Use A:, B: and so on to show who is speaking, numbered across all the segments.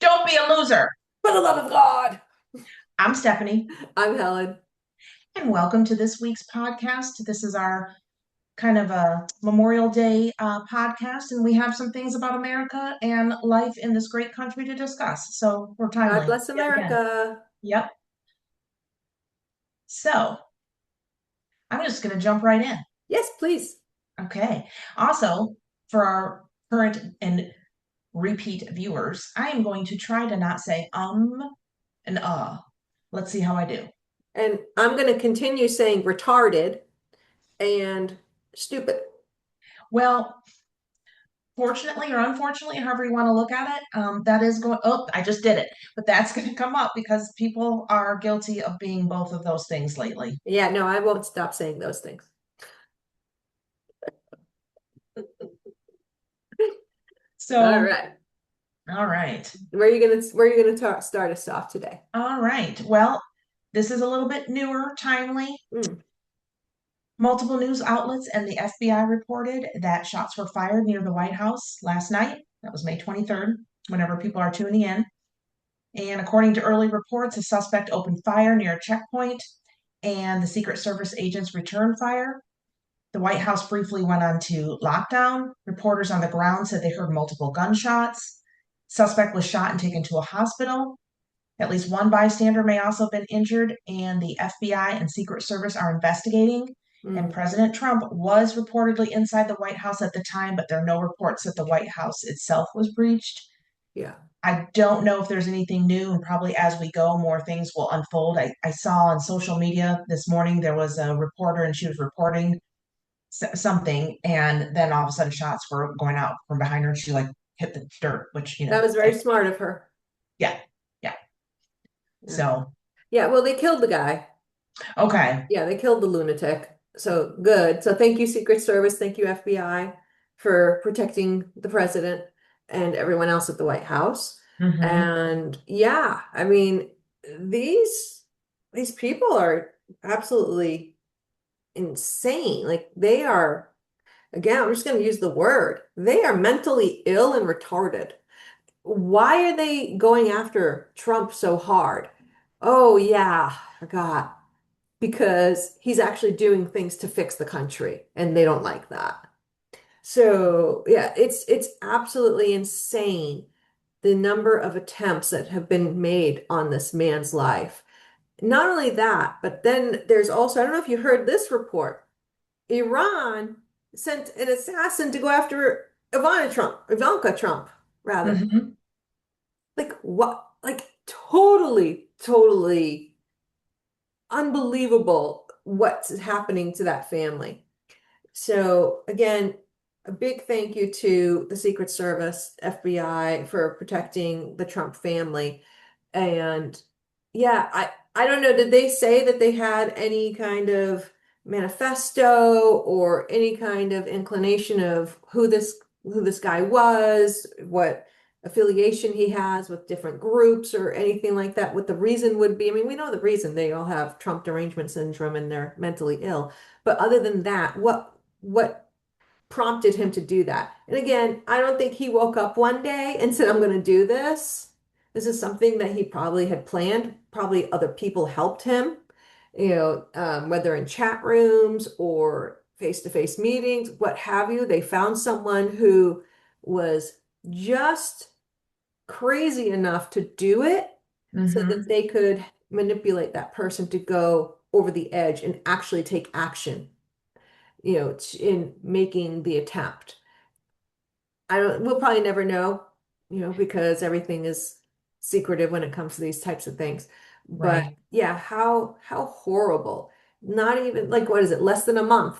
A: Don't be a loser.
B: For the love of God.
A: I'm Stephanie,
B: I'm Helen.
A: and welcome to this week's podcast. This is our kind of a Memorial Day podcast, and we have some things about America and life in this great country to discuss. So we're
B: God
A: timely
B: bless
A: yet again.
B: America.
A: Yep. So I'm just going to jump right in.
B: Yes, please.
A: Okay. Also, for our current and repeat viewers, I am going to try to not say and Let's see how I do.
B: And I'm going to continue saying retarded and stupid.
A: Well, fortunately or unfortunately, however you want to look at it, that is going, oh, I just did it. But that's going to come up because people are guilty of being both of those things lately.
B: Yeah, no, I won't stop saying those things. All
A: So,
B: right.
A: all right.
B: Where are you gonna start us off today?
A: All right. Well, this is a little bit newer, timely.
B: Mm.
A: Multiple news outlets and the FBI reported that shots were fired near the White House last night. That was May 23rd, whenever people are tuning in. And according to early reports, a suspect opened fire near a checkpoint and the Secret Service agents returned fire. The White House briefly went on to lockdown. Reporters on the ground said they heard multiple gunshots. Suspect was shot and taken to a hospital. At least one bystander may also have been injured, and the FBI and Secret Service are investigating. And
B: Mm.
A: President Trump was reportedly inside the White House at the time, but there are no reports that the White House itself was breached.
B: Yeah.
A: I don't know if there's anything new, and probably as we go, more things will unfold. I saw on social media this morning there was a reporter and she was reporting something, and then all of a sudden shots were going out from behind her and she like hit the dirt, which,
B: That was very smart of her.
A: yeah, yeah.
B: Yeah.
A: So,
B: Yeah, well, they killed the guy.
A: okay.
B: Yeah, they killed the lunatic. So good. So thank you, Secret Service. Thank you, FBI, for protecting the president and everyone else at the White House.
A: Hmm.
B: And yeah, I mean, these people are absolutely insane. Like they are, again, I'm just going to use the word. They are mentally ill and retarded. Why are they going after Trump so hard? Oh yeah, I forgot because he's actually doing things to fix the country and they don't like that. So, yeah, it's absolutely insane the number of attempts that have been made on this man's life. Not only that, but then there's also, I don't know if you heard this report. Iran sent an assassin to go after Ivanka Trump, rather.
A: Hmm.
B: Like what? Like totally unbelievable what's happening to that family. So again, a big thank you to the Secret Service, FBI for protecting the Trump family. And yeah, I don't know, did they say that they had any kind of manifesto or any kind of inclination of who this guy was, what affiliation he has with different groups or anything like that, what the reason would be? I mean, we know the reason they all have Trump derangement syndrome and they're mentally ill. But other than that, what prompted him to do that? And again, I don't think he woke up one day and said, I'm going to do this. This is something that he probably had planned. Probably other people helped him, whether in chat rooms or face-to-face meetings, what have you. They found someone who was just crazy enough to do it so that
A: Hmm.
B: they could manipulate that person to go over the edge and actually take action, in making the attempt. We'll probably never know, because everything is secretive when it comes to these types of things. But
A: Right.
B: yeah, how horrible. Not even like what is it, less than a month,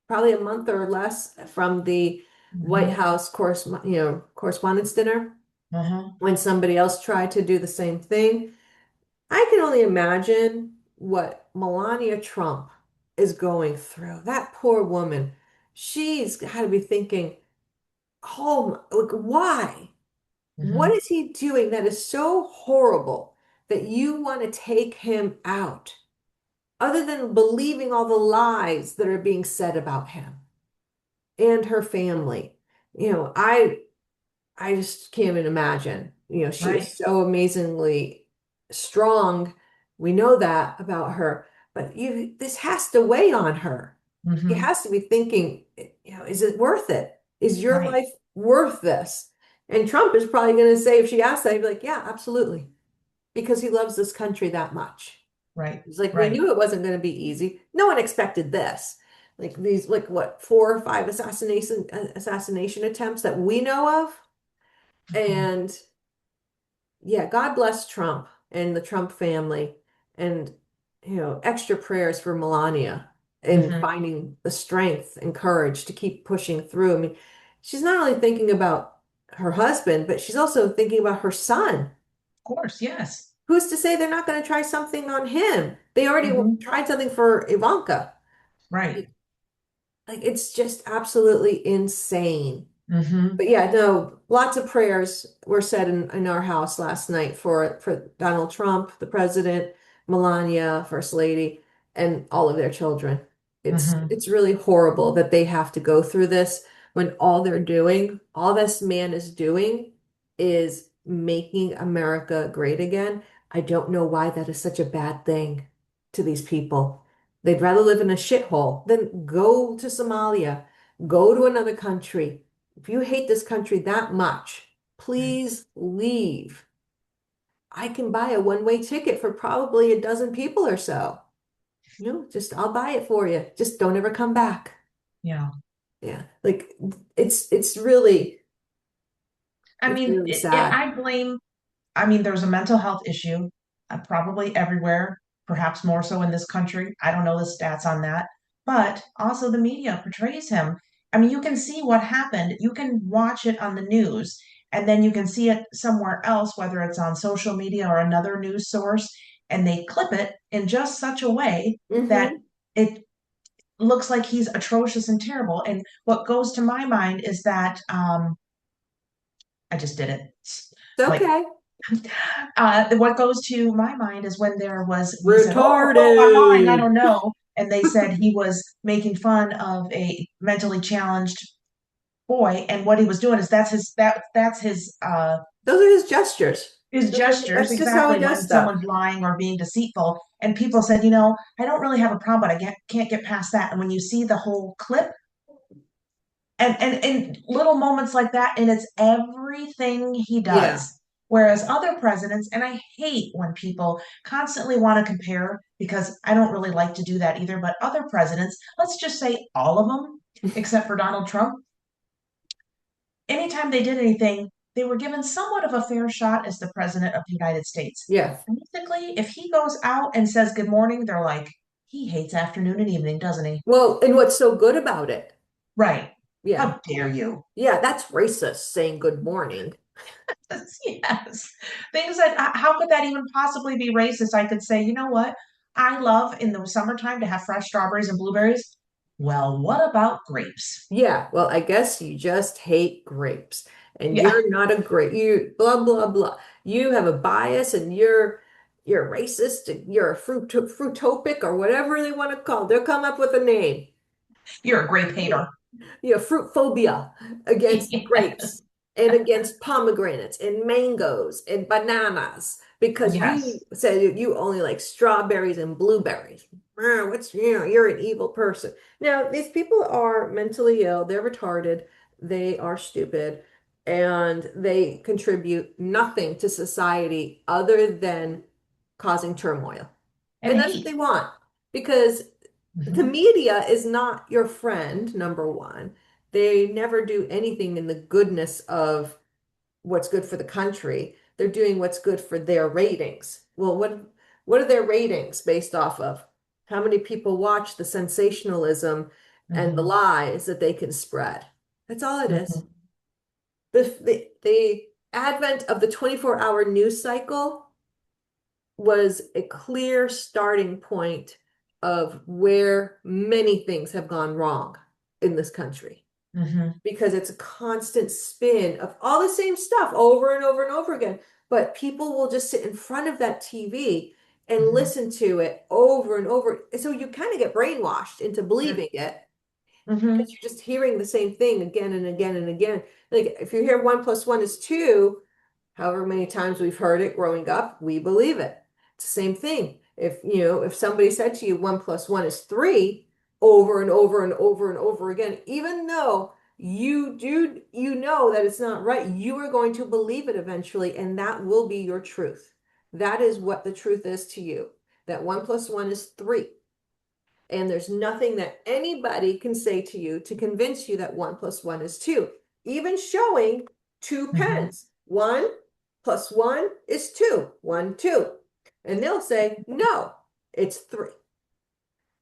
B: probably a month or less from the White
A: Hmm.
B: House correspondence dinner
A: Uh-huh.
B: when somebody else tried to do the same thing. I can only imagine what Melania Trump is going through. That poor woman. She's got to be thinking, oh, like, why? What
A: Hmm.
B: is he doing that is so horrible that you want to take him out, other than believing all the lies that are being said about him and her family? You know, I I just can't even imagine. She
A: Right.
B: is so amazingly strong. We know that about her, but this has to weigh on her. She
A: Hmm.
B: has to be thinking, is it worth it? Is your
A: Right.
B: life worth this? And Trump is probably going to say, if she asks that, he'd be like, yeah, absolutely, because he loves this country that much.
A: Right.
B: It's like we
A: Right.
B: knew it wasn't going to be easy. No one expected this. Like these, like what, 4 or 5 assassination attempts that we know of.
A: Mhm.
B: And yeah, God bless Trump and the Trump family, and extra prayers for Melania and
A: Mhm.
B: finding the strength and courage to keep pushing through. I mean, she's not only thinking about her husband, but she's also thinking about her son.
A: Of course, yes.
B: Who's to say they're not going to try something on him? They already
A: Hmm.
B: tried something for Ivanka.
A: Right.
B: Like it's just absolutely insane.
A: Hmm.
B: But yeah, no, lots of prayers were said in our house last night for Donald Trump, the president, Melania, First Lady, and all of their children.
A: Hmm.
B: It's really horrible that they have to go through this when all this man is doing is making America great again. I don't know why that is such a bad thing to these people. They'd rather live in a shithole than go to Somalia, go to another country. If you hate this country that much,
A: Right.
B: please leave. I can buy a one-way ticket for probably a dozen people or so. Just I'll buy it for you. Just don't ever come back.
A: Yeah.
B: Yeah. Like it's really
A: I
B: it's
A: mean,
B: really
A: and
B: sad.
A: I blame, I mean, there's a mental health issue, probably everywhere, perhaps more so in this country. I don't know the stats on that, but also the media portrays him. I mean, you can see what happened. You can watch it on the news, and then you can see it somewhere else, whether it's on social media or another news source, and they clip it in just such a way that
B: Hmm.
A: it looks like he's atrocious and terrible. And what goes to my mind is that I just did it.
B: It's
A: Like,
B: okay.
A: what goes to my mind is when there was, we said, oh, I'm lying, I
B: Retarded.
A: don't know. And they said he was making fun of a mentally challenged boy. And what he was doing is
B: Those are his gestures.
A: his gestures
B: That's just how he
A: exactly
B: does
A: when
B: stuff.
A: someone's lying or being deceitful. And people said, I don't really have a problem, but can't get past that. And when you see the whole clip, and little moments like that, and it's everything he
B: Yeah.
A: does. Whereas other presidents, and I hate when people constantly want to compare because I don't really like to do that either, but other presidents, let's just say all of them, except for Donald Trump, anytime they did anything, they were given somewhat of a fair shot as the president of the United States.
B: Yeah.
A: Basically, if he goes out and says good morning, they're like, he hates afternoon and evening, doesn't he?
B: Well, and what's so good about it?
A: Right.
B: Yeah.
A: How dare you?
B: Yeah, that's racist saying good morning.
A: Yes. Things that, how could that even possibly be racist? I could say, you know what? I love in the summertime to have fresh strawberries and blueberries. Well, what about grapes?
B: Yeah, well, I guess you just hate grapes and
A: Yeah,
B: you're not a grape. You blah blah blah. You have a bias and you're racist, you're a fruitopic or whatever they want to call. They'll come up with a name.
A: you're a grape hater.
B: Fruit phobia against
A: Yes.
B: grapes and against pomegranates and mangoes and bananas because you
A: Yes.
B: said you only like strawberries and blueberries. You're an evil person. Now, these people are mentally ill, they're retarded, they are stupid, and they contribute nothing to society other than causing turmoil.
A: And
B: And that's what
A: hate.
B: they want because the
A: Hmm.
B: media is not your friend, number one. They never do anything in the goodness of what's good for the country. They're doing what's good for their ratings. Well, what are their ratings based off of? How many people watch the sensationalism and the
A: Hmm.
B: lies that they can spread? That's all it is.
A: Hmm.
B: The advent of the 24-hour news cycle was a clear starting point of where many things have gone wrong in this country
A: Hmm.
B: because it's a constant spin of all the same stuff over and over and over again. But people will just sit in front of that TV and
A: Hmm.
B: listen to it over and over. So you kind of get brainwashed into believing it.
A: Mm-hmm.
B: because you're just hearing the same thing again and again and again. Like if you hear 1 + 1 is 2, however many times we've heard it growing up, we believe it. It's the same thing. If somebody said to you 1 + 1 is 3 over and over and over and over again, even though you know that it's not right, you are going to believe it eventually, and that will be your truth. That is what the truth is to you, that 1 + 1 is 3. And there's nothing that anybody can say to you to convince you that 1 + 1 is 2, even showing two
A: Mm-hmm.
B: pens. 1 + 1 is 2, 1, 2. And they'll say, no, it's 3.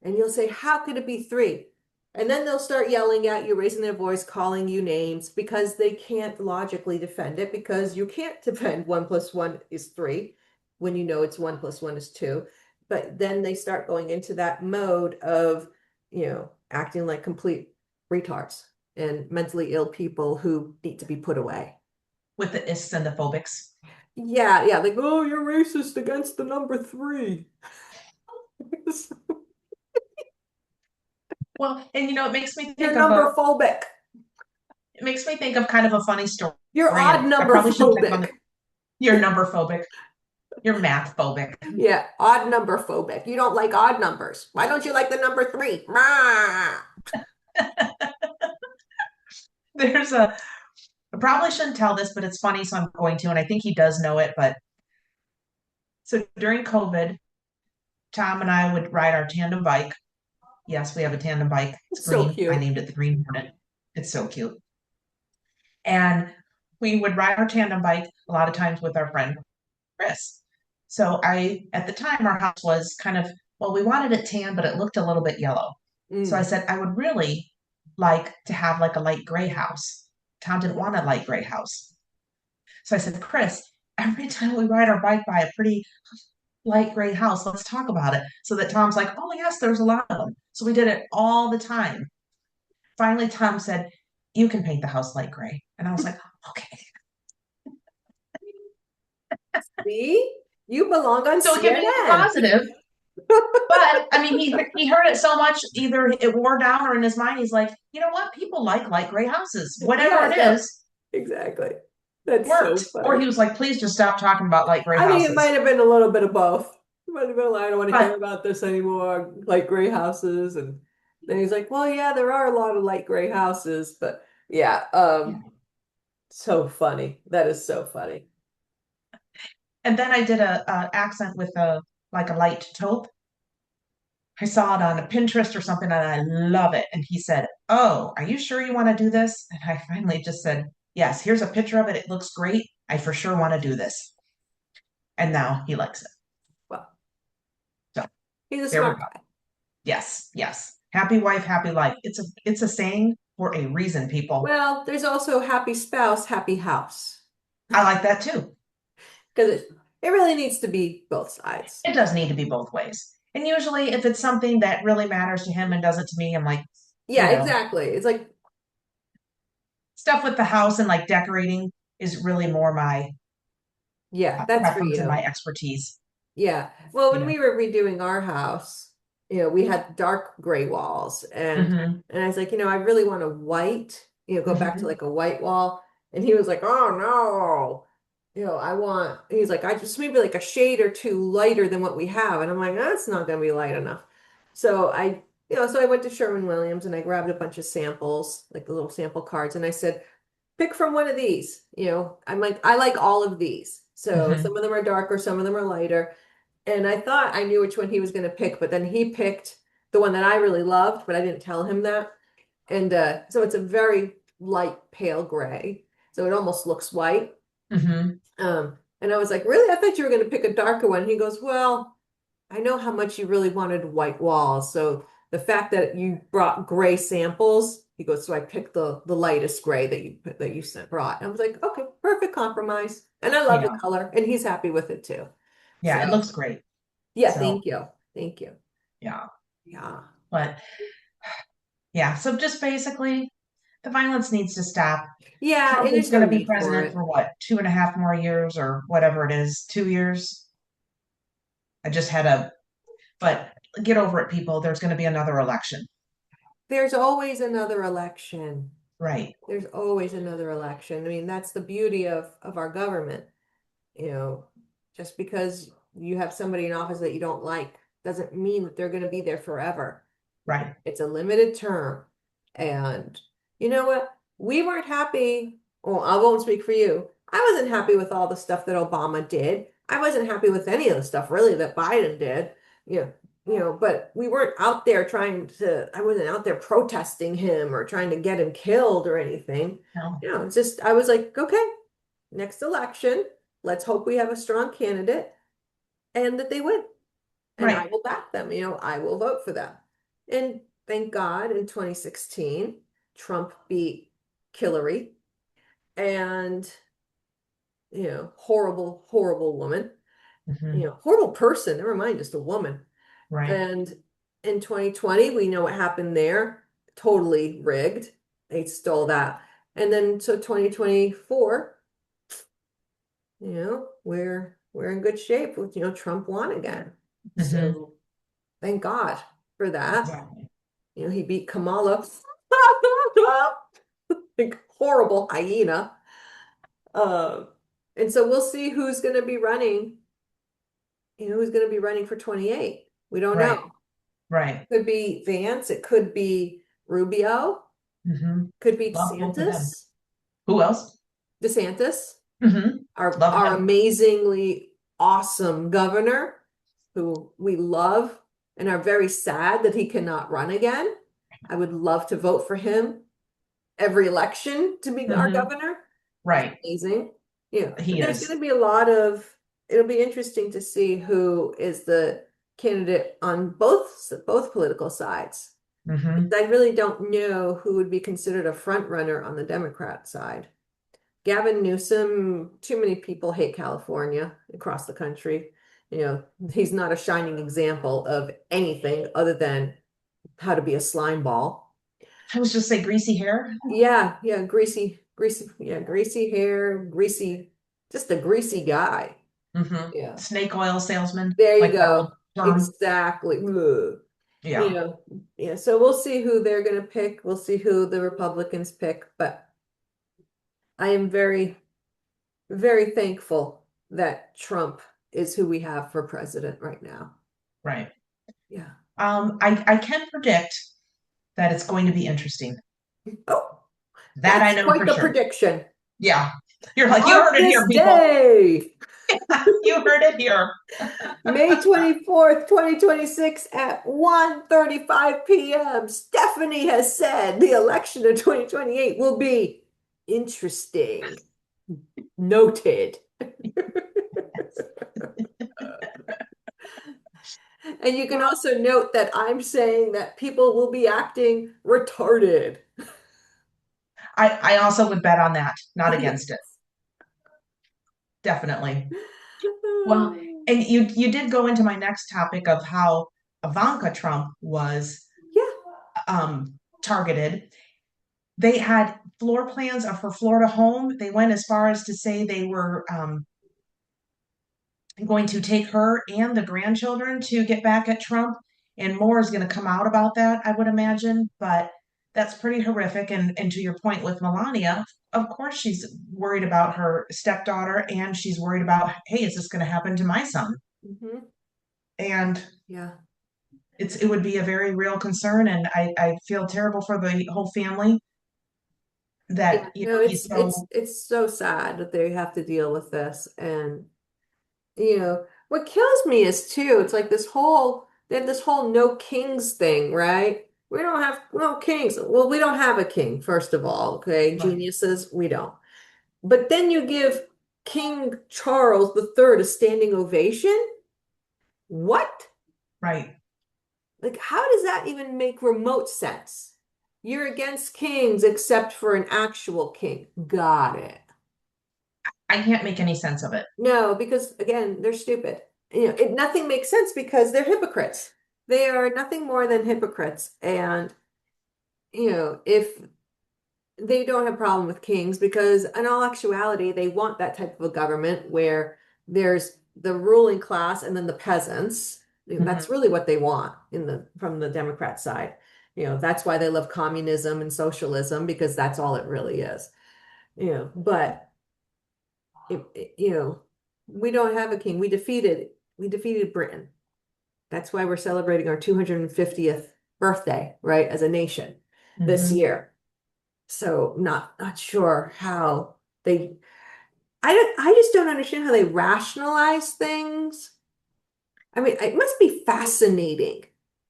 B: And you'll say, how could it be 3? And then they'll start yelling at you, raising their voice, calling you names because they can't logically defend it, because you can't defend 1 + 1 is 3 when you know it's 1 + 1 is 2. But then they start going into that mode of, acting like complete retards and mentally ill people who need to be put away.
A: With the ists and the phobics.
B: Yeah, yeah, like, oh, you're racist against the number 3.
A: Well, and it makes me
B: You're
A: think of
B: number phobic.
A: kind of a funny story,
B: You're odd
A: and I
B: number
A: probably shouldn't say it on
B: phobic.
A: the. You're number phobic. You're math phobic.
B: Yeah, odd number phobic. You don't like odd numbers. Why don't you like the number 3? Rah!
A: There's I probably shouldn't tell this, but it's funny, so I'm going to, and I think he does know it. But so during COVID, Tom and I would ride our tandem bike. Yes, we have a tandem bike. It's
B: So
A: green. I
B: cute.
A: named it the Green Hornet. It's so cute. And we would ride our tandem bike a lot of times with our friend Chris. So at the time, our house was kind of, well, we wanted it tan, but it looked a little bit yellow. So I
B: Mm.
A: said, I would really like to have like a light gray house. Tom didn't want a light gray house. So I said, Chris, every time we ride our bike by a pretty light gray house, let's talk about it. So that Tom's like, oh, yes, there's a lot of them. So we did it all the time. Finally, Tom said, you can paint the house light gray. And I was like, okay.
B: See? You belong on
A: So it can be a
B: CNN.
A: positive. But I mean, he heard it so much, either it wore down or in his mind, he's like, you know what? People like light gray houses. Whatever
B: Yeah,
A: it
B: no,
A: is,
B: exactly. That's so
A: worked. Or
B: funny.
A: he was like, please just stop talking about light gray
B: I mean, it might
A: houses.
B: have been a little bit of both. It might have been like, I don't want to hear
A: But
B: about this anymore, like gray houses. And then he's like, well, yeah, there are a lot of light gray houses, but yeah,
A: yeah.
B: so funny. That is so funny.
A: And then I did a accent with a like a light taupe. I saw it on a Pinterest or something and I love it. And he said, oh, are you sure you want to do this? And I finally just said, yes, here's a picture of it. It looks great. I for sure want to do this. And now he likes it.
B: Well,
A: So
B: he's a
A: there we
B: smart
A: go.
B: guy.
A: Yes, yes. Happy wife, happy life. It's a saying for a reason, people.
B: Well, there's also happy spouse, happy house.
A: I like that too.
B: Because it really needs to be both sides.
A: It does need to be both ways. And usually if it's something that really matters to him and does it to me, I'm like,
B: Yeah, exactly. It's like,
A: stuff with the house and like decorating is really more my
B: yeah, that's for
A: preference and my
B: you.
A: expertise.
B: Yeah. Well, when
A: Yeah.
B: we were redoing our house, we had dark gray walls, and
A: Hmm.
B: I was like, I really want a white, go back to
A: Hmm.
B: like a white wall. And he was like, oh no. He's like, I just maybe like a shade or two lighter than what we have. And I'm like, that's not going to be light enough. So I went to Sherwin-Williams and I grabbed a bunch of samples, like the little sample cards, and I said, pick from one of these. I'm like, I like all of these. So some
A: Hmm.
B: of them are darker, some of them are lighter. And I thought I knew which one he was going to pick, but then he picked the one that I really loved, but I didn't tell him that. And so it's a very light pale gray. So it almost looks white.
A: Hmm.
B: And I was like, really? I thought you were going to pick a darker one. He goes, well, I know how much you really wanted white walls. So the fact that you brought gray samples, he goes, so I picked the lightest gray that you brought. And I was like, okay, perfect compromise. And I love the
A: Yeah.
B: color, and he's happy with it too.
A: Yeah. It
B: So
A: looks great.
B: yeah,
A: So
B: thank you. Thank you.
A: yeah.
B: Yeah.
A: But yeah. So just basically the violence needs to stop.
B: Yeah,
A: Trump
B: and
A: is
B: there's
A: going
B: no
A: to be
B: need for
A: president
B: it.
A: for what, 2.5 more years or whatever it is, 2 years. I just had but get over it, people. There's going to be another election.
B: there's always another election.
A: Right.
B: There's always another election. I mean, that's the beauty of our government. You know, just because you have somebody in office that you don't like doesn't mean that they're going to be there forever.
A: Right.
B: It's a limited term. And you know what? We weren't happy. Well, I won't speak for you. I wasn't happy with all the stuff that Obama did. I wasn't happy with any of the stuff really that Biden did. You know, but we weren't out there I wasn't out there protesting him or trying to get him killed or anything.
A: No.
B: It's just, I was like, okay, next election, let's hope we have a strong candidate and that they win. And I
A: Right.
B: will back them. I will vote for them. And thank God in 2016, Trump beat Hillary and, horrible, horrible woman,
A: Hmm.
B: horrible person, never mind, just a woman.
A: Right.
B: And in 2020, we know what happened there. Totally rigged. They stole that. And then so 2024, we're in good shape with, Trump won again.
A: Hmm.
B: So thank God for that.
A: Exactly.
B: He beat Kamala. Like horrible hyena. Uh, and so we'll see who's going to be running, who's going to be running for 28. We don't
A: Right.
B: know.
A: Right.
B: Could be Vance, it could be Rubio,
A: Hmm.
B: could be
A: Love both of them.
B: DeSantis.
A: Who else?
B: DeSantis,
A: Hmm. Love
B: our
A: him.
B: amazingly awesome governor, who we love and are very sad that he cannot run again. I would love to vote for him every election to be our
A: Hmm.
B: governor. He's
A: Right.
B: amazing.
A: He
B: There's going
A: is.
B: to be it'll be interesting to see who is the candidate on both political sides.
A: Hmm.
B: I really don't know who would be considered a front runner on the Democrat side. Gavin Newsom, too many people hate California across the country. He's not a shining example of anything other than how to be a slime ball.
A: I was just say greasy hair.
B: Yeah, yeah, greasy hair, just a greasy guy.
A: Hmm.
B: Yeah,
A: Snake oil salesman,
B: there you
A: like that old
B: go.
A: term.
B: Exactly. Ugh. You
A: Yeah.
B: know, yeah, so we'll see who they're going to pick. We'll see who the Republicans pick, but I am very, very thankful that Trump is who we have for president right now.
A: Right.
B: Yeah.
A: I can predict that it's going to be interesting.
B: Oh,
A: That I
B: that's
A: know
B: quite
A: for
B: the
A: sure.
B: prediction.
A: Yeah. You're like, you
B: Mark
A: heard it
B: this
A: here, people.
B: day,
A: You heard it here.
B: May 24th, 2026 at 1:35 p.m. Stephanie has said the election of 2028 will be interesting. Noted. And you can also note that I'm saying that people will be acting retarded.
A: I also would bet on that, not
B: Yes.
A: against it. Definitely. Well, and you did go into my next topic of how Ivanka Trump was
B: Yeah.
A: targeted. They had floor plans of her Florida home. They went as far as to say they were going to take her and the grandchildren to get back at Trump. And more is going to come out about that, I would imagine. But that's pretty horrific. And to your point with Melania, of course she's worried about her stepdaughter and she's worried about, hey, is this going to happen to my son?
B: Hmm.
A: And
B: Yeah.
A: it would be a very real concern. And I feel terrible for the whole family
B: Yeah.
A: that,
B: No,
A: he's so,
B: it's so sad that they have to deal with this. And what kills me is too, it's like they have this whole no kings thing, right? We don't have no kings. Well, we don't have a king, first of all, okay?
A: right,
B: Geniuses, we don't. But then you give King Charles III a standing ovation? What?
A: right.
B: Like, how does that even make remote sense? You're against kings except for an actual king. Got it.
A: I can't make any sense of it.
B: No, because again, they're stupid. Nothing makes sense because they're hypocrites. They are nothing more than hypocrites. And, if they don't have a problem with kings, because in all actuality, they want that type of a government where there's the ruling class and then the peasants.
A: Mhm.
B: That's really what they want from the Democrat side. That's why they love communism and socialism, because that's all it really is. But we don't have a king. We defeated Britain. That's why we're celebrating our 250th birthday, right, as a nation this
A: Hmm.
B: year. So not sure how they I just don't understand how they rationalize things. I mean, it must be fascinating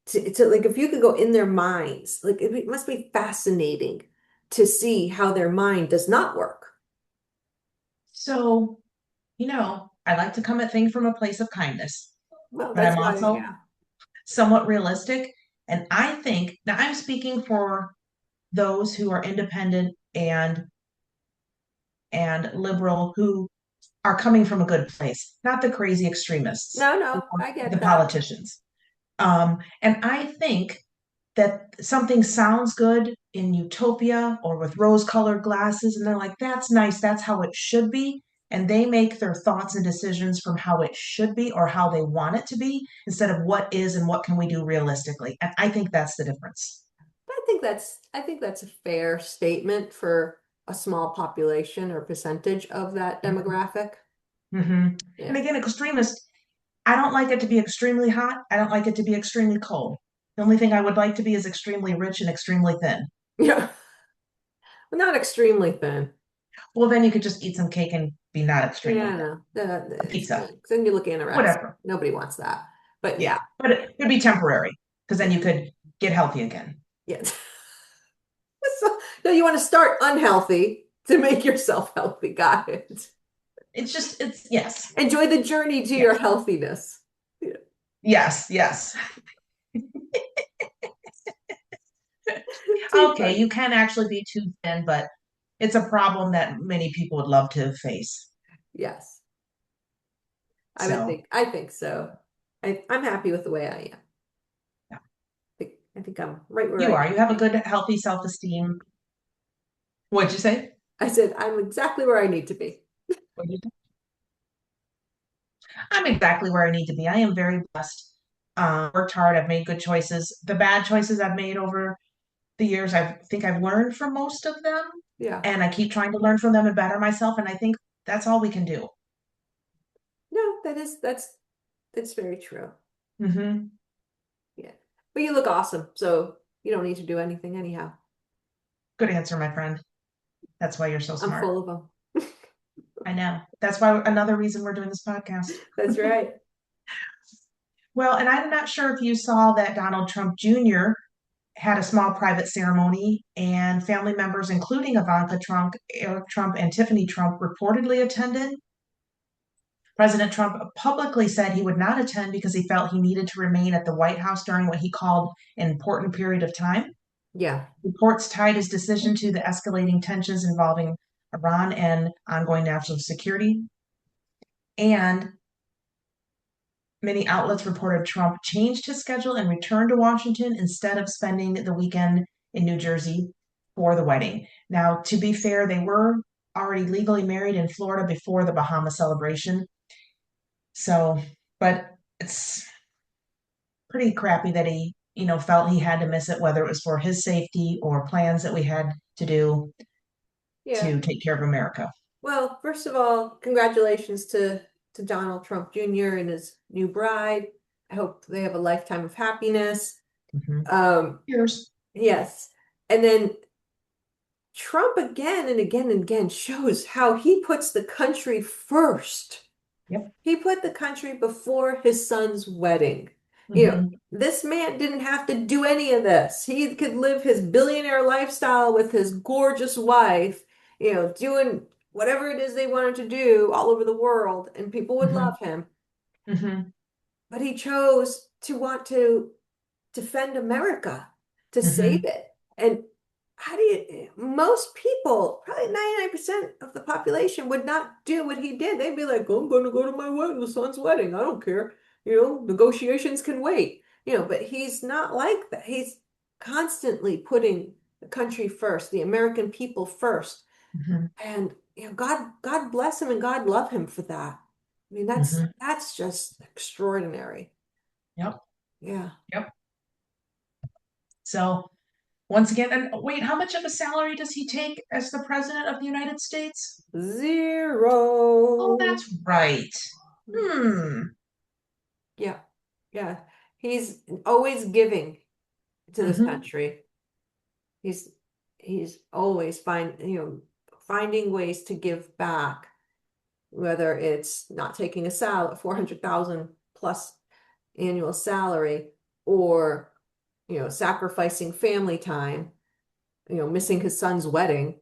B: to like if you could go in their minds, like it must be fascinating to see how their mind does not work.
A: So, I like to come at things from a place of kindness,
B: Well,
A: but
B: that's
A: I'm
B: why,
A: also
B: yeah.
A: somewhat realistic. And I think now I'm speaking for those who are independent and liberal who are coming from a good place, not the crazy extremists
B: No,
A: or
B: no, I
A: the
B: get that.
A: politicians. And I think that something sounds good in utopia or with rose-colored glasses, and they're like, that's nice, that's how it should be. And they make their thoughts and decisions from how it should be or how they want it to be instead of what is and what can we do realistically. And I think that's the difference.
B: I think that's a fair statement for a small population or percentage of that demographic.
A: Hmm. And
B: Yeah.
A: again, extremist, I don't like it to be extremely hot. I don't like it to be extremely cold. The only thing I would like to be is extremely rich and extremely thin.
B: Yeah. Well, not extremely thin.
A: Well, then you could just eat some cake and be not extremely
B: Yeah,
A: thin.
B: no.
A: Pizza,
B: Then you look anorexic.
A: whatever.
B: Nobody wants that. But
A: Yeah,
B: yeah,
A: but it would be temporary because then
B: yeah,
A: you could get healthy again.
B: yeah. No, you want to start unhealthy to make yourself healthy. Got it.
A: Yes,
B: Enjoy the journey to your
A: yes,
B: healthiness. Yeah.
A: yes, yes.
B: Too
A: Okay,
B: funny.
A: you can actually be too thin, but it's a problem that many people would love to face.
B: Yes,
A: So,
B: I think so. I'm happy with the way I am.
A: yeah,
B: I think I'm right where
A: you
B: I
A: are.
B: need
A: You
B: to
A: have a
B: be.
A: good, healthy self-esteem. What'd you say?
B: I said I'm exactly where I need to be.
A: What'd you say? I'm exactly where I need to be. I am very blessed. Worked hard. I've made good choices. The bad choices I've made over the years, I think I've learned from most of them,
B: Yeah.
A: and I keep trying to learn from them and better myself. And I think that's all we can do.
B: No, that's very true.
A: Hmm.
B: Yeah. But you look awesome, so you don't need to do anything anyhow.
A: Good answer, my friend. That's why you're so
B: I'm
A: smart.
B: full of them.
A: I know. That's why another reason we're doing this podcast.
B: That's right.
A: Well, and I'm not sure if you saw that Donald Trump Jr. had a small private ceremony, and family members, including Ivanka Trump, Eric Trump, and Tiffany Trump, reportedly attended. President Trump publicly said he would not attend because he felt he needed to remain at the White House during what he called an important period of time.
B: Yeah.
A: Reports tied his decision to the escalating tensions involving Iran and ongoing national security. And many outlets reported Trump changed his schedule and returned to Washington instead of spending the weekend in New Jersey for the wedding. Now, to be fair, they were already legally married in Florida before the Bahama celebration. So, but it's pretty crappy that he, felt he had to miss it, whether it was for his safety or plans that we had to do
B: Yeah.
A: to take care of America.
B: Well, first of all, congratulations to Donald Trump Jr. and his new bride. I hope they have a lifetime of happiness.
A: Mhm.
B: Um,
A: Cheers.
B: yes. And then Trump again and again and again shows how he puts the country first.
A: Yep.
B: He put the country before his son's wedding.
A: Hmm.
B: This man didn't have to do any of this. He could live his billionaire lifestyle with his gorgeous wife, doing whatever it is they wanted to do all over the world, and people would
A: Hmm.
B: love him.
A: Hmm.
B: But he chose to want to defend America, to save
A: Hmm.
B: it. And most people, probably 99% of the population would not do what he did. They'd be like, I'm going to go to my wedding, the son's wedding. I don't care. Negotiations can wait. But he's not like that. He's constantly putting the country first, the American people first.
A: Hmm.
B: And God bless him and God love him for that. I mean, that's
A: Hmm.
B: that's just extraordinary.
A: Yep.
B: Yeah.
A: Yep. So Once again, and wait, how much of a salary does he take as the president of the United States? Oh,
B: Zero.
A: that's right. Hmm.
B: Yeah, yeah. He's always giving to this
A: Hmm.
B: country. He's he's always finding ways to give back, whether it's not taking a 400,000 plus annual salary, or sacrificing family time, missing his son's wedding,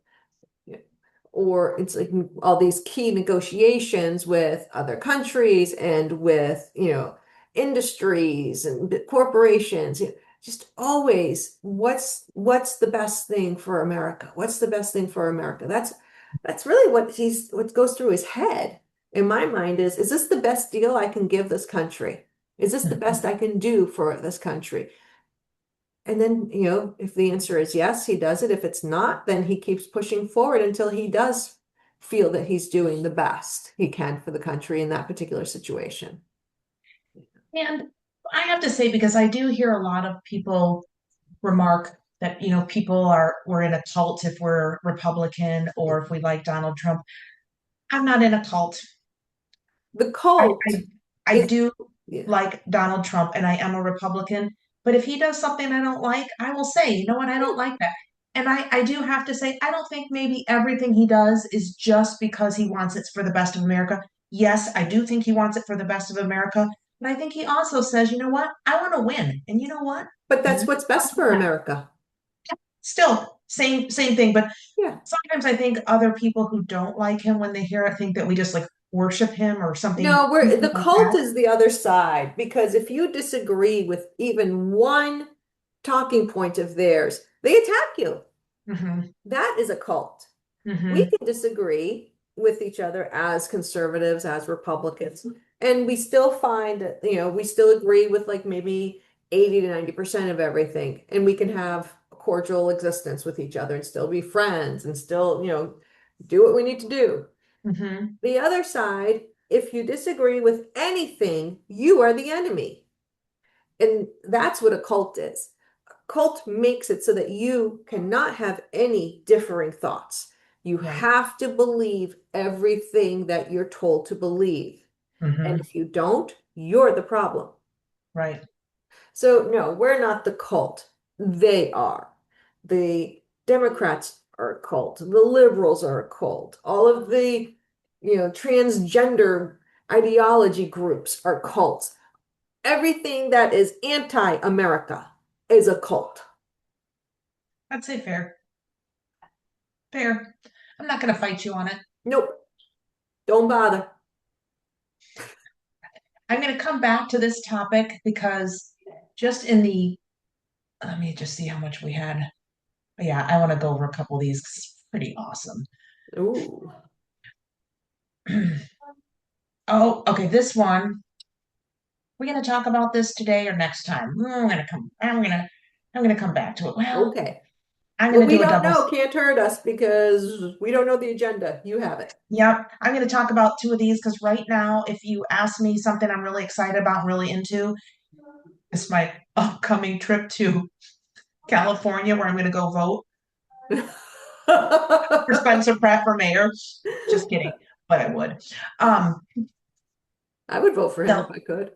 B: or it's like all these key negotiations with other countries and with industries and corporations. Just always, what's the best thing for America? What's the best thing for America? That's really what goes through his head. In my mind, is this the best deal I can give this country? Is this the best I can do for this country? And then, if the answer is yes, he does it. If it's not, then he keeps pushing forward until he does feel that he's doing the best he can for the country in that particular situation.
A: And I have to say, because I do hear a lot of people remark that, we're in a cult if we're Republican or if we like Donald Trump. I'm not in a cult.
B: The
A: I,
B: cult
A: I, I
B: is,
A: do
B: yeah.
A: like Donald Trump and I am a Republican, but if he does something I don't like, I will say, you know what, I don't like that. And I do have to say, I don't think maybe everything he does is just because he wants it for the best of America. Yes, I do think he wants it for the best of America. But I think he also says, you know what, I want to win. And you know what?
B: But
A: I'm
B: that's
A: not
B: what's best for
A: that.
B: America.
A: Still, same thing. But
B: Yeah.
A: sometimes I think other people who don't like him when they hear it think that we just like worship him or something
B: No,
A: stupid
B: the
A: like
B: cult
A: that.
B: is the other side, because if you disagree with even one talking point of theirs, they attack you.
A: Hmm.
B: That is a cult. We
A: Hmm.
B: can disagree with each other as conservatives, as Republicans, and we still find that, we still agree with like maybe 80 to 90% of everything. And we can have a cordial existence with each other and still be friends and still, do what we need to do.
A: Hmm.
B: The other side, if you disagree with anything, you are the enemy. And that's what a cult is. Cult makes it so that you cannot have any differing thoughts. You
A: Right.
B: have to believe everything that you're told to believe. And
A: Hmm.
B: if you don't, you're the problem.
A: Right.
B: So, no, we're not the cult. They are. The Democrats are a cult. The liberals are a cult. All of the, transgender ideology groups are cults. Everything that is anti-America is a cult.
A: I'd say fair. Fair. I'm not going to fight you on it.
B: Nope, don't bother.
A: I'm going to come back to this topic because just in the, let me just see how much we had. Yeah, I want to go over a couple of these 'cause it's pretty awesome.
B: Ooh,
A: Oh, okay. This one, we're going to talk about this today or next time. I'm going to come back to it. Well,
B: okay.
A: I'm
B: Well,
A: going to
B: we
A: do a
B: don't
A: double.
B: know. Can't hurt us because we don't know the agenda. You have it.
A: Yep. I'm going to talk about two of these because right now, if you ask me something I'm really excited about and really into, it's my upcoming trip to California where I'm going to go vote for Spencer Pratt for mayor. Just kidding, but I would. Um,
B: I would vote for him if
A: so,
B: I could.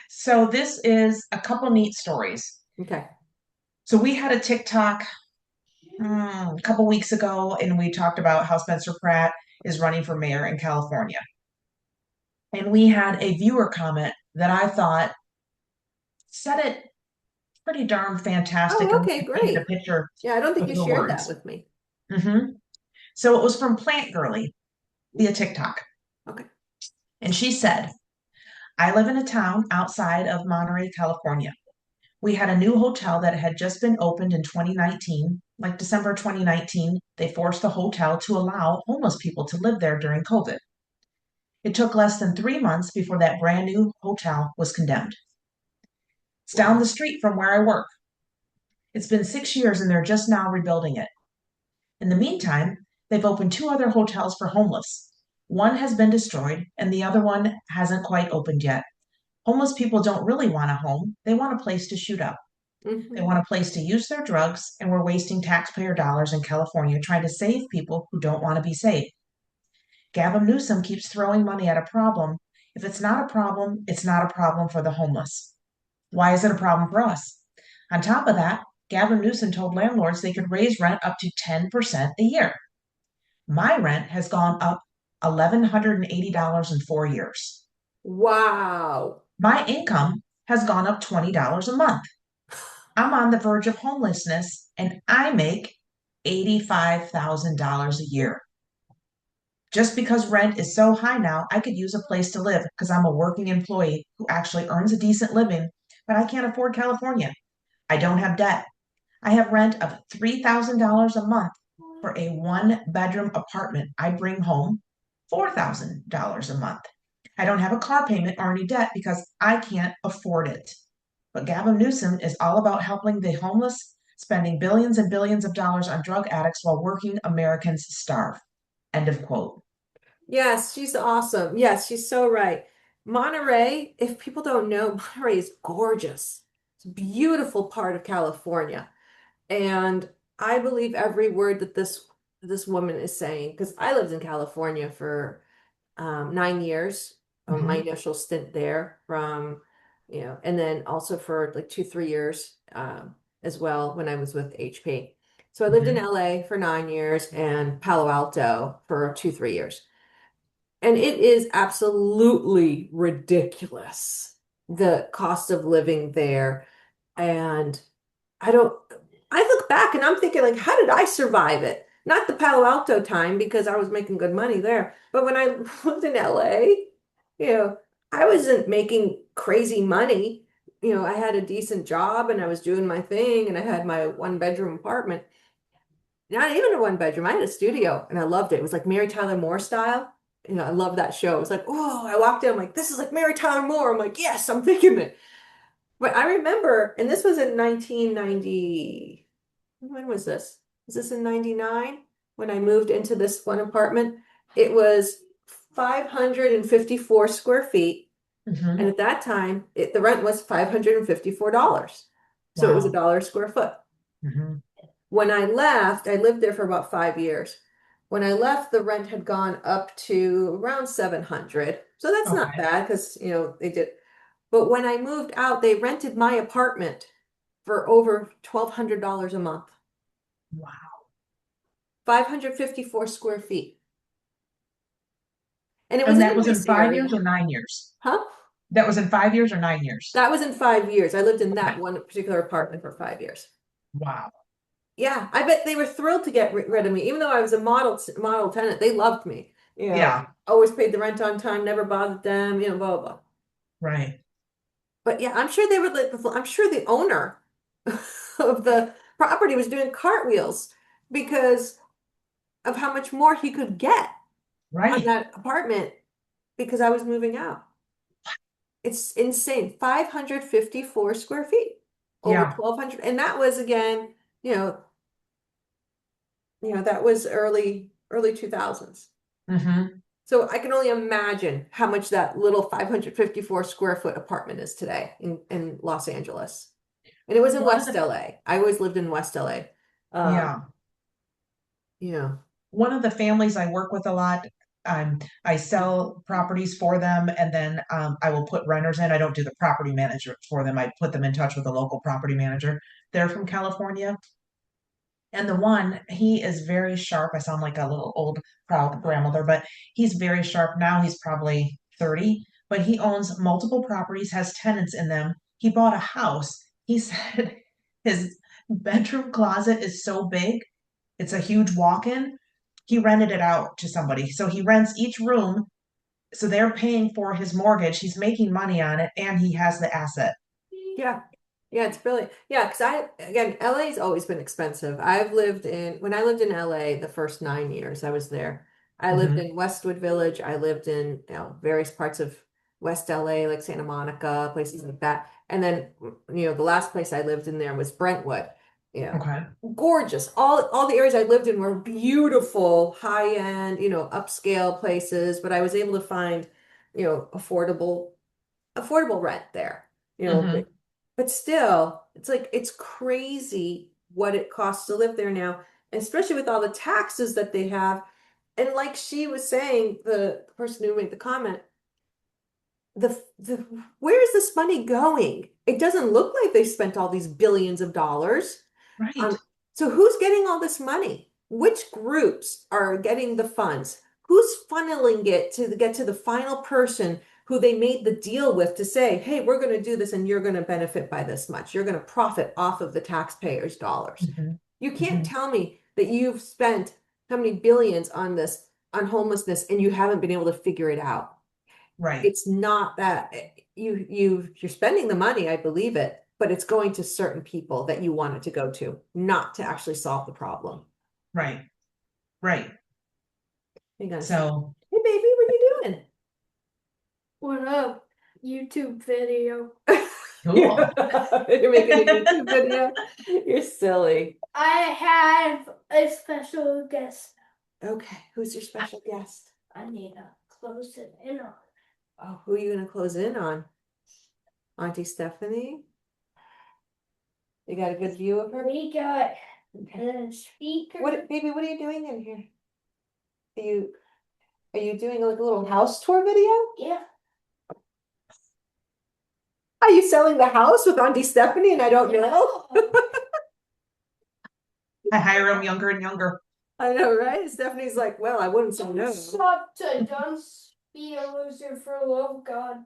A: so this is a couple neat stories.
B: Okay.
A: So we had a TikTok a couple weeks ago, and we talked about how Spencer Pratt is running for mayor in California. And we had a viewer comment that I thought said it pretty darn fantastic
B: Oh,
A: and
B: okay,
A: painted a
B: great.
A: picture
B: Yeah, I don't think
A: with
B: you
A: her
B: shared that
A: words.
B: with me.
A: Hmm. So it was from Plant Girly via TikTok.
B: Okay.
A: And she said, I live in a town outside of Monterey, California. We had a new hotel that had just been opened in 2019, like December 2019. They forced the hotel to allow homeless people to live there during COVID. It took less than 3 months before that brand new hotel was condemned. It's down
B: Wow.
A: the street from where I work. It's been 6 years and they're just now rebuilding it. In the meantime, they've opened two other hotels for homeless. One has been destroyed and the other one hasn't quite opened yet. Homeless people don't really want a home, they want a place to shoot up. They
B: Hmm.
A: want a place to use their drugs, and we're wasting taxpayer dollars in California trying to save people who don't want to be saved. Gavin Newsom keeps throwing money at a problem. If it's not a problem, it's not a problem for the homeless. Why is it a problem for us? On top of that, Gavin Newsom told landlords they could raise rent up to 10% a year. My rent has gone up $1,180 in 4 years.
B: Wow.
A: My income has gone up $20 a month. I'm on the verge of homelessness and I make $85,000 a year. Just because rent is so high now, I could use a place to live because I'm a working employee who actually earns a decent living, but I can't afford California. I don't have debt. I have rent of $3,000 a month for a one-bedroom apartment. I bring home $4,000 a month. I don't have a car payment or any debt because I can't afford it. But Gavin Newsom is all about helping the homeless, spending billions and billions of dollars on drug addicts while working Americans starve. End of quote.
B: Yes, she's awesome. Yes, she's so right. Monterey, if people don't know, Monterey is gorgeous. It's a beautiful part of California. And I believe every word that this woman is saying, because I lived in California for 9 years, my
A: Hmm.
B: initial stint there from, and then also for like 2, 3 years as well when I was with HP. So I lived in
A: Hmm.
B: LA for 9 years and Palo Alto for 2, 3 years. And it is absolutely ridiculous, the cost of living there. And I don't, I look back and I'm thinking, like, how did I survive it? Not the Palo Alto time because I was making good money there. But when I lived in LA, you know, I wasn't making crazy money. I had a decent job and I was doing my thing and I had my one bedroom apartment. Not even a one bedroom. I had a studio and I loved it. It was like Mary Tyler Moore style. I love that show. It was like, oh, I walked in, I'm like, this is like Mary Tyler Moore. I'm like, yes, I'm thinking it. But I remember, and this was in 1990. When was this? Was this in 99 when I moved into this one apartment? It was 554 square feet. And
A: Hmm.
B: at that time, the rent was $554. So it was a
A: Wow.
B: dollar a square foot.
A: Hmm.
B: When I left, I lived there for about 5 years. When I left, the rent had gone up to around 700. So that's not
A: Okay.
B: bad because, they did. But when I moved out, they rented my apartment for over $1,200 a month.
A: Wow.
B: 554 square feet. And it was
A: And
B: in
A: that
B: a
A: was in
B: nice
A: 5 years
B: area.
A: or 9 years?
B: Huh?
A: That was in 5 years or 9 years?
B: That was in 5 years. I lived in
A: Okay.
B: that one particular apartment for 5 years.
A: Wow.
B: Yeah, I bet they were thrilled to get rid of me, even though I was a model tenant. They loved me.
A: Yeah.
B: Always paid the rent on time, never bothered them. Blah blah blah.
A: Right.
B: But yeah, I'm sure they were like, I'm sure the owner of the property was doing cartwheels because of how much more he could get on
A: Right.
B: that apartment because I was moving out. It's insane. 554 square feet, over
A: Yeah.
B: 1,200. And that was again, that was early 2000s.
A: Hmm.
B: So I can only imagine how much that little 554 square foot apartment is today in Los Angeles. And it was in
A: One of
B: West
A: the,
B: LA. I always lived in West LA. Um,
A: yeah.
B: yeah.
A: One of the families I work with a lot, I sell properties for them and then I will put renters in. I don't do the property management for them. I put them in touch with a local property manager. They're from California. And the one, he is very sharp. I sound like a little old, proud grandmother, but he's very sharp now. He's probably 30, but he owns multiple properties, has tenants in them. He bought a house. He said his bedroom closet is so big, it's a huge walk-in. He rented it out to somebody. So he rents each room. So they're paying for his mortgage. He's making money on it and he has the asset.
B: Yeah. Yeah, it's brilliant. Yeah, because again, LA's always been expensive. When I lived in LA the first 9 years I was there, I lived
A: Hmm.
B: in Westwood Village. I lived in, various parts of West LA, like Santa Monica, places like that. And then, the last place I lived in there was Brentwood. You know,
A: Okay.
B: Gorgeous. All the areas I lived in were beautiful, high end, upscale places, but I was able to find, affordable rent there. You know,
A: Hmm.
B: But still, it's like it's crazy what it costs to live there now, especially with all the taxes that they have. And like she was saying, the person who made the comment, the where is this money going? It doesn't look like they spent all these billions of dollars.
A: Right,
B: Um, so who's getting all this money? Which groups are getting the funds? Who's funneling it to get to the final person who they made the deal with to say, hey, we're going to do this and you're going to benefit by this much. You're going to profit off of the taxpayers' dollars.
A: hmm
B: You can't
A: hmm
B: tell me that you've spent how many billions on this, on homelessness, and you haven't been able to figure it out.
A: right,
B: It's not that you're spending the money, I believe it, but it's going to certain people that you want it to go to, not to actually solve the problem.
A: right, right.
B: Hang on a second.
A: So
B: Hey baby, what are you doing?
C: What up? YouTube video.
A: cool.
B: You're making a YouTube video? You're silly.
C: I have a special guest.
B: Okay, who's your special guest?
C: I need to close it in on.
B: Oh, who are you gonna close in on? Auntie Stephanie? You got a good view of her?
C: We got
B: Okay.
C: the speaker.
B: What, baby, what are you doing in here? Are you doing like a little house tour video?
C: Yeah.
B: Are you selling the house with Auntie Stephanie and I don't know?
A: I hire them younger and younger.
B: I know, right? Stephanie's like, well, I wouldn't say no.
C: Unsub to don't be a loser for love of God.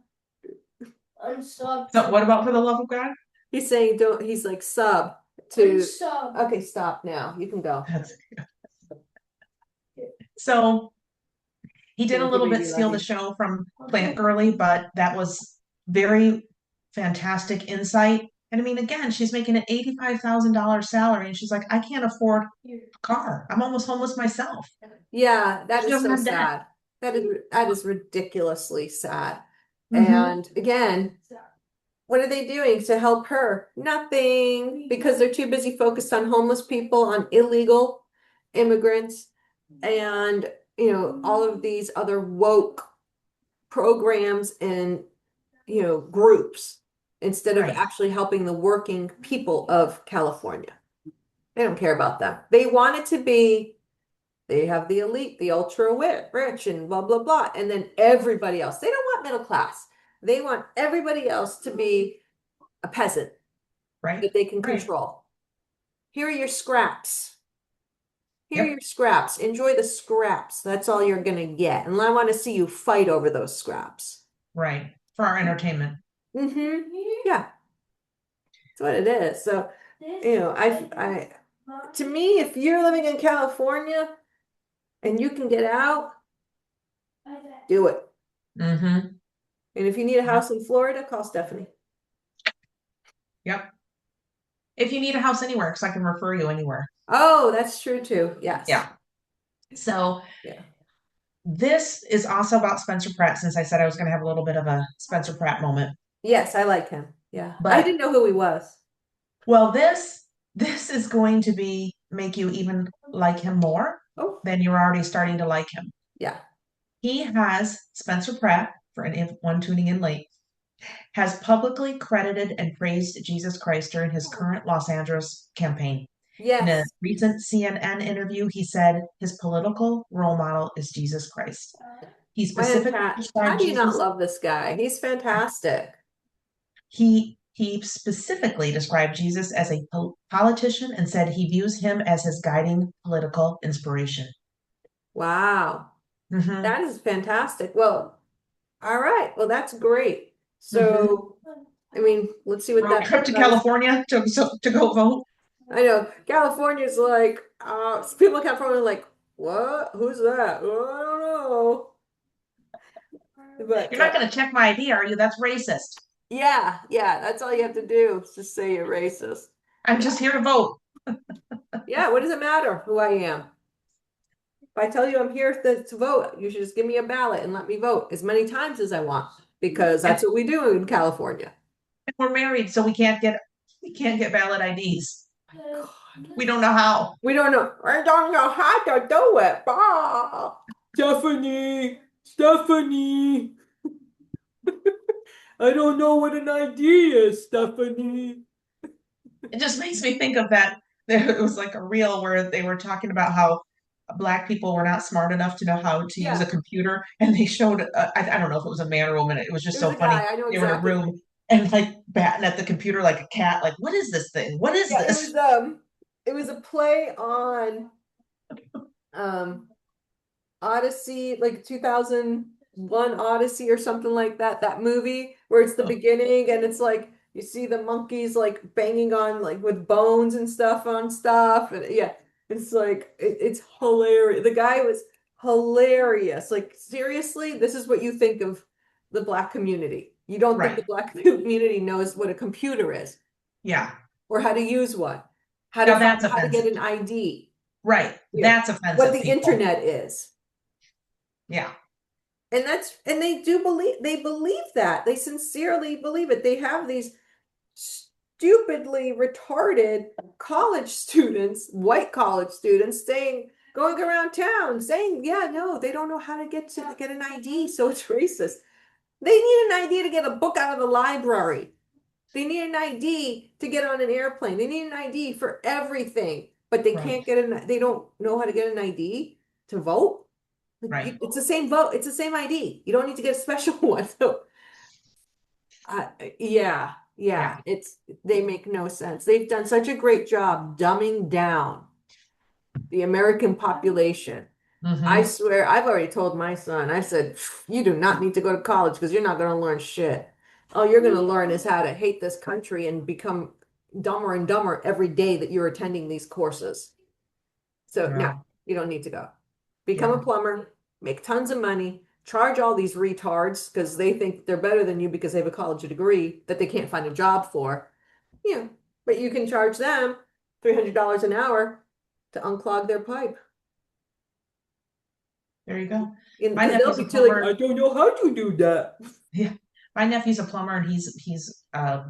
C: Unsub
A: So
C: to
A: what about for the love of God?
B: He's saying don't, he's like sub to,
C: unsub.
B: okay, stop now. You can go.
A: That's so he did a
B: Thank you,
A: little bit
B: baby.
A: steal
B: Love
A: the
B: you.
A: show from Plant Girly, but that was very fantastic insight. And I mean, again, she's making an $85,000 salary, and she's like, I can't afford a car. I'm almost homeless myself.
B: Yeah, that
A: She
B: is
A: doesn't
B: so
A: have debt.
B: sad. That is ridiculously sad.
A: Mm-hmm.
B: And again, what are they doing to help her? Nothing, because they're too busy focused on homeless people, on illegal immigrants, and all of these other woke programs and groups instead of
A: Right,
B: actually helping the working people of California. They don't care about them. They want it to be, they have the elite, the ultra rich, and blah, blah, blah. And then everybody else. They don't want middle class. They want everybody else to be a peasant
A: right,
B: that they can
A: right.
B: control. Here are your scraps. Here are
A: Yep,
B: your scraps. Enjoy the scraps. That's all you're going to get. And I want to see you fight over those scraps.
A: right. For our entertainment.
B: Mm-hmm. Yeah, that's what it is. So, to me, if you're living in California and you can get out, do it.
A: Mm-hmm.
B: And if you need a house in Florida, call Stephanie.
A: Yep. If you need a house anywhere, because I can refer you anywhere.
B: Oh, that's true too. Yes.
A: Yeah. So
B: Yeah.
A: this is also about Spencer Pratt, since I said I was going to have a little bit of a Spencer Pratt moment.
B: Yes, I like him. Yeah. I
A: But
B: didn't know who he was.
A: well, this is going to be make you even like him more
B: Oh,
A: than you're already starting to like him.
B: yeah.
A: He has Spencer Pratt, for anyone tuning in late, has publicly credited and praised Jesus Christ during his current Los Angeles campaign. In a
B: Yes.
A: recent CNN interview, he said his political role model is Jesus Christ. He
B: Man,
A: specifically
B: Pat, how
A: described
B: do you not
A: Jesus.
B: love this guy? He's fantastic.
A: He specifically described Jesus as a politician and said he views him as his guiding political inspiration.
B: Wow.
A: Hmm
B: That is fantastic. Well, all right. Well, that's great.
A: hmm
B: So, I mean, let's see what
A: Road
B: that
A: trip to
B: does.
A: California to go vote.
B: I know California's like, people in California are like, what? Who's that? Oh, I don't know. But
A: You're not going to check my ID, are you? That's racist.
B: yeah, yeah, that's all you have to do is just say you're racist.
A: I'm
B: Yeah,
A: just here to vote.
B: yeah. What does it matter who I am? If I tell you I'm here to vote, you should just give me a ballot and let me vote as many times as I want because that's
A: And
B: what we do in California.
A: we're married, so we can't get valid IDs.
B: God.
A: We don't know how.
B: We don't know. I don't know how to do it. Bah. Stephanie, Stephanie. I don't know what an ID is, Stephanie.
A: It just makes me think of that. It was like a reel where they were talking about how Black people were not smart enough to know how to use a
B: Yeah,
A: computer, and they showed. I don't know if it was a man or a woman. It was just
B: it was
A: so
B: a
A: funny.
B: guy. I know
A: They were in a
B: exactly.
A: room and like batting at the computer like a cat. Like, what is this thing? What is
B: Yeah,
A: this?
B: it was a play on um Odyssey, like 2001 Odyssey or something like that, that movie where it's the
A: Oh,
B: beginning and it's like you see the monkeys like banging on like with bones and stuff on stuff. And yeah, it's like it's hilarious. The guy was hilarious. Like seriously, this is what you think of the Black community. You don't think the
A: right.
B: Black community knows what a computer is
A: Yeah.
B: or how to use one,
A: Now that's
B: how to get
A: offensive.
B: an ID,
A: Right.
B: you know,
A: That's
B: what
A: offensive,
B: the
A: people.
B: internet is.
A: Yeah.
B: And they believe that. They sincerely believe it. They have these stupidly retarded college students, white college students saying going around town saying, yeah, no, they don't know how to get an ID, so it's racist. They need an ID to get a book out of the library. They need an ID to get on an airplane. They need an ID for everything, but they
A: Right.
B: can't they don't know how to get an ID to vote.
A: Right.
B: It's the same vote. It's the same ID. You don't need to get a special one. So, uh, yeah,
A: Yeah.
B: they make no sense. They've done such a great job dumbing down the American population. I
A: Mm-hmm.
B: swear, I've already told my son, I said, you do not need to go to college because you're not going to learn shit. All you're going to learn is how to hate this country and become dumber and dumber every day that you're attending these courses. So, no,
A: Yeah.
B: you don't need to go. Become a
A: Yeah.
B: plumber, make tons of money, charge all these retards because they think they're better than you because they have a college degree that they can't find a job for. Yeah, but you can charge them $300 an hour to unclog their pipe.
A: There you go. My
B: Because they'll
A: nephew's a
B: be too like, I
A: plumber.
B: don't know how to do that.
A: Yeah. My nephew's a plumber and he's a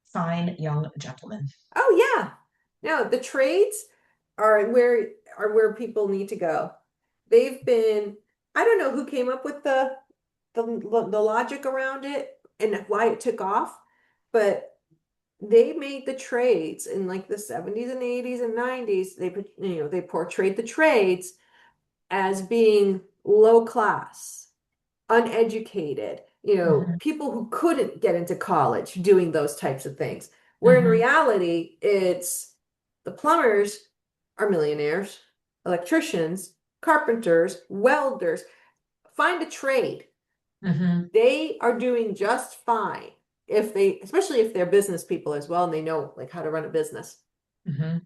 A: fine young gentleman.
B: Oh yeah. No, the trades are where people need to go. They've been, I don't know who came up with the logic around it and why it took off, but they made the trades in like the 70s and 80s and 90s. They portrayed the trades as being low class, uneducated,
A: Hmm.
B: people who couldn't get into college doing those types of things. Where in
A: Hmm.
B: reality, it's the plumbers are millionaires, electricians, carpenters, welders. Find a trade.
A: Hmm.
B: They are doing just fine if they, especially if they're business people as well and they know like how to run a business.
A: Hmm.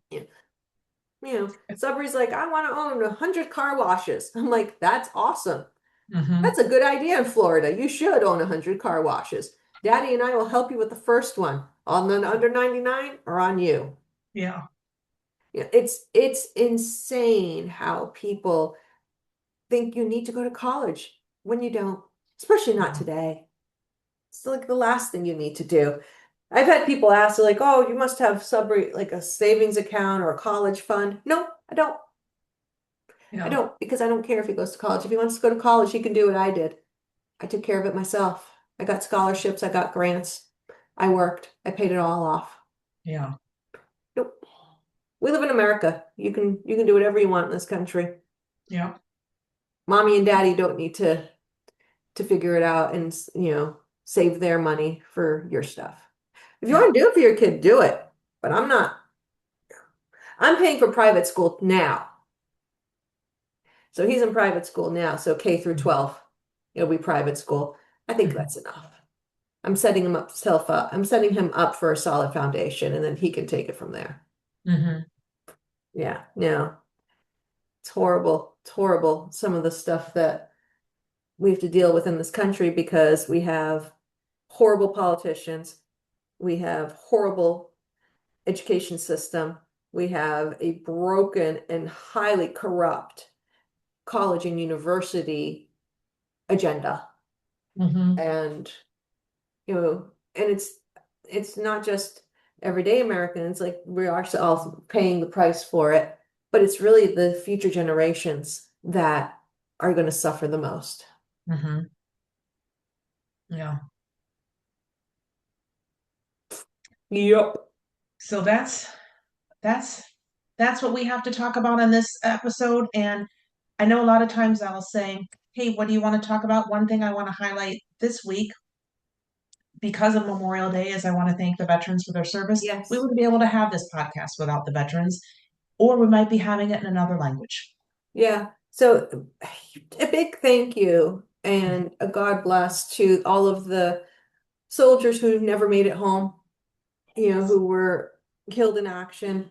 B: Yeah. Somebody's like, I want to own 100 car washes. I'm like, that's awesome.
A: Hmm.
B: That's a good idea in Florida. You should own 100 car washes. Daddy and I will help you with the first one. On the under 99 or on you.
A: Yeah.
B: Yeah, it's insane how people think you need to go to college when you don't, especially not
A: Yeah.
B: today. It's like the last thing you need to do. I've had people ask like, "Oh, you must have like a savings account or a college fund." No, I don't. I
A: Yeah.
B: don't because I don't care if he goes to college. If he wants to go to college, he can do what I did. I took care of it myself. I got scholarships, I got grants. I worked. I paid it all off.
A: Yeah.
B: Nope. We live in America. You can do whatever you want in this country.
A: Yeah.
B: Mommy and daddy don't need to figure it out and save their money for your stuff. If you
A: Yeah.
B: want to do it for your kid, do it. But I'm not. I'm paying for private school now. So he's in private school now. So K through 12, it'll be private school. I think
A: Hmm.
B: that's enough. I'm setting him up for a solid foundation and then he can take it from there.
A: Hmm.
B: Yeah, no, it's horrible. It's horrible. Some of the stuff that we have to deal with in this country because we have horrible politicians. We have horrible education system. We have a broken and highly corrupt college and university agenda.
A: Hmm.
B: And and it's not just everyday Americans, like we are all paying the price for it, but it's really the future generations that are going to suffer the most.
A: Hmm. Yeah.
B: Yep.
A: So that's that's what we have to talk about on this episode. And I know a lot of times I'll say, hey, what do you want to talk about? One thing I want to highlight this week because of Memorial Day is I want to thank the veterans for their service. We
B: Yes.
A: wouldn't be able to have this podcast without the veterans, or we might be having it in another language.
B: Yeah. So a big thank you and a God bless to all of the soldiers who never made it home, who were killed in action,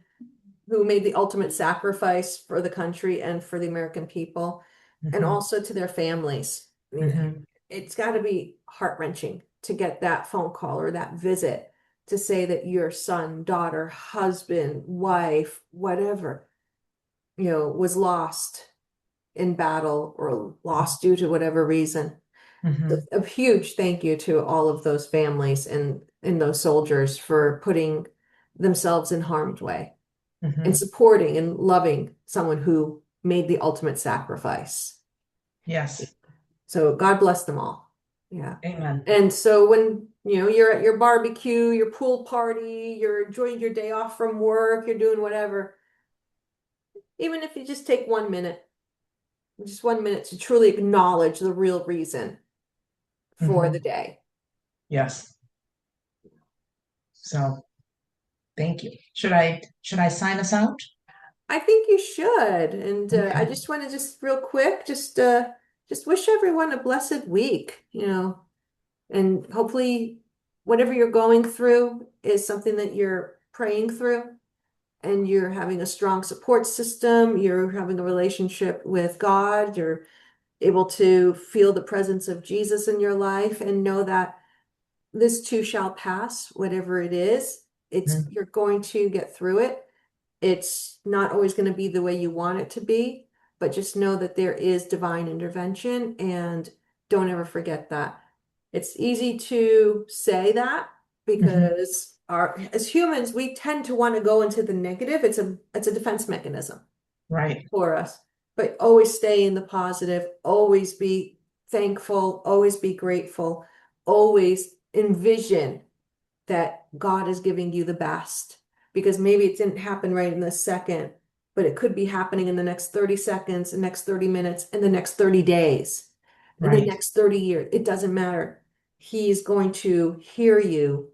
B: who made the ultimate sacrifice for the country and for the American people, and
A: Mhm,
B: also to their families. I mean,
A: mhm,
B: it's got to be heart-wrenching to get that phone call or that visit to say that your son, daughter, husband, wife, whatever, was lost in battle or lost due to whatever reason.
A: mhm,
B: A huge thank you to all of those families and those soldiers for putting themselves in harm's way and
A: mhm.
B: supporting and loving someone who made the ultimate sacrifice.
A: Yes.
B: So God bless them all. Yeah.
A: Amen.
B: And so when you're at your barbecue, your pool party, you're enjoying your day off from work, you're doing whatever, even if you just 1 minute to truly acknowledge the real reason for the
A: Mhm.
B: day.
A: Yes. So thank you. Should I sign us out?
B: I think you should. And I
A: Okay.
B: just want to just real quick, just wish everyone a blessed week, and hopefully whatever you're going through is something that you're praying through and you're having a strong support system, you're having a relationship with God, you're able to feel the presence of Jesus in your life and know that this too shall pass, whatever it is.
A: Mhm,
B: You're going to get through it. It's not always going to be the way you want it to be, but just know that there is divine intervention and don't ever forget that. It's easy to say that
A: mhm.
B: because as humans, we tend to want to go into the negative. It's a defense mechanism
A: Right.
B: for us. But always stay in the positive, always be thankful, always be grateful, always envision that God is giving you the best because maybe it didn't happen right in this second, but it could be happening in the next 30 seconds, the next 30 minutes, and the next 30 days, in the
A: Right.
B: next 30 years. It doesn't matter. He's going to hear you,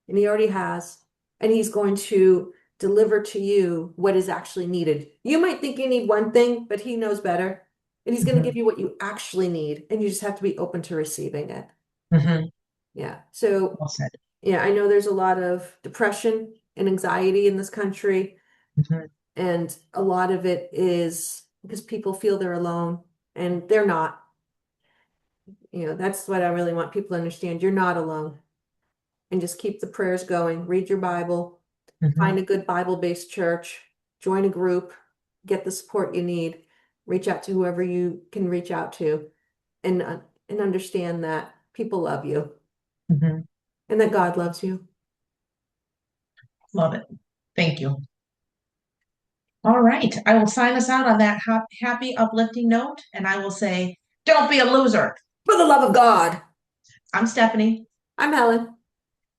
B: and he already has, and he's going to deliver to you what is actually needed. You might think you need one thing, but he knows better, and he's going to give
A: Mhm,
B: you what you actually need, and you just have to be open to receiving it.
A: mhm.
B: Yeah. So
A: Well said.
B: yeah, I know there's a lot of depression and anxiety in this country,
A: Mhm,
B: and a lot of it is because people feel they're alone, and they're not. That's what I really want people to understand. You're not alone, and just keep the prayers going. Read your Bible, find
A: mhm,
B: a good Bible-based church, join a group, get the support you need, reach out to whoever you can reach out to, and understand that people love you
A: mhm.
B: and that God loves you.
A: Love it. Thank you. All right. I will sign us out on that happy, uplifting note, and I will say, don't be a loser.
B: For the love of God,
A: I'm Stephanie,
B: I'm Helen.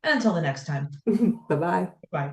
A: and until the next time,
B: Bye-bye.
A: bye.